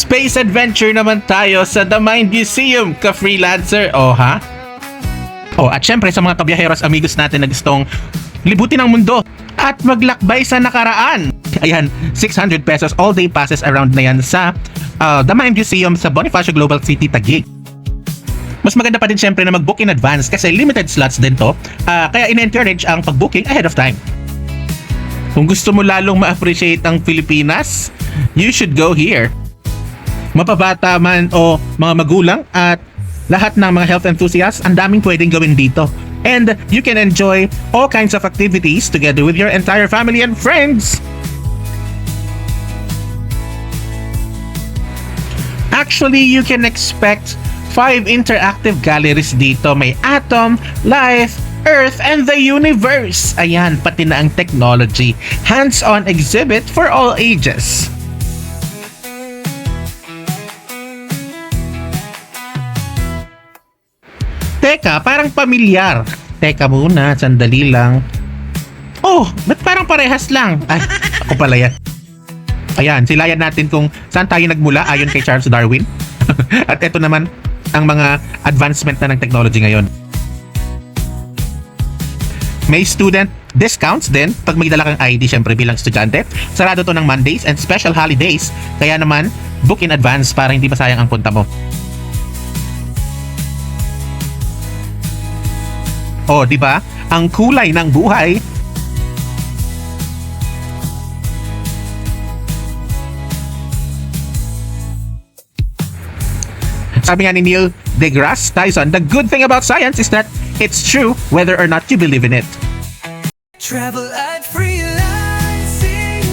Space adventure naman tayo sa The Mind Museum, ka-freelancer. Oh, ha? Oh, at syempre sa mga kabiyaheros amigos natin na gustong libutin ang mundo at maglakbay sa nakaraan. Ayan, 600 pesos all-day passes around na yan sa The Mind Museum sa Bonifacio Global City, Taguig. Mas maganda pa din syempre na mag-book in advance kasi limited slots din to. Kaya in-encourage ang pag-booking ahead of time. Kung gusto mo lalong ma-appreciate ang Pilipinas, you should go here. Mapabata man o mga magulang at lahat ng mga health enthusiasts, ang daming pwedeng gawin dito. And you can enjoy all kinds of activities together with your entire family and friends. Actually, you can expect 5 interactive galleries dito. May Atom, Life, Earth, and the Universe. Ayan, pati na ang technology. Hands-on exhibit for all ages. Teka, parang pamilyar. Teka muna, sandali lang. Oh, ba't parang parehas lang? Ay, ako pala yan. Ayan, silayan natin kung saan tayo nagmula ayon kay Charles Darwin. At ito naman ang mga advancement na ng technology ngayon. May student discounts din pag may dala kang ID syempre bilang estudyante. Sarado to ng Mondays and special holidays. Kaya naman, book in advance para hindi masayang ang punta mo. Oh, di ba? Ang kulay ng buhay. Sabi nga ni Neil deGrasse Tyson, the good thing about science is that it's true whether or not you believe in it. Travel at freelancing.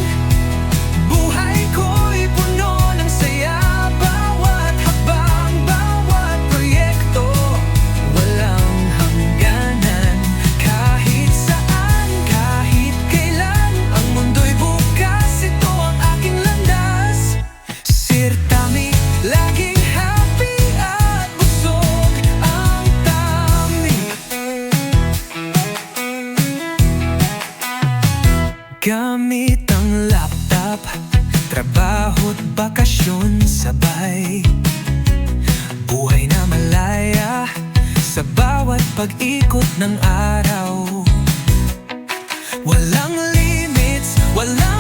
Buhay ko'y puno ng saya. Bawat hakbang, bawat proyekto, walang hangganan. Kahit saan, kahit kailan, ang mundo'y bukas. Ito ang aking landas. Sirtami, laging happy at busog ang tami. Gamit ang laptop, trabaho't bakasyon sabay. Buhay na malaya sa bawat pag-ikot ng araw. Walang limits, walang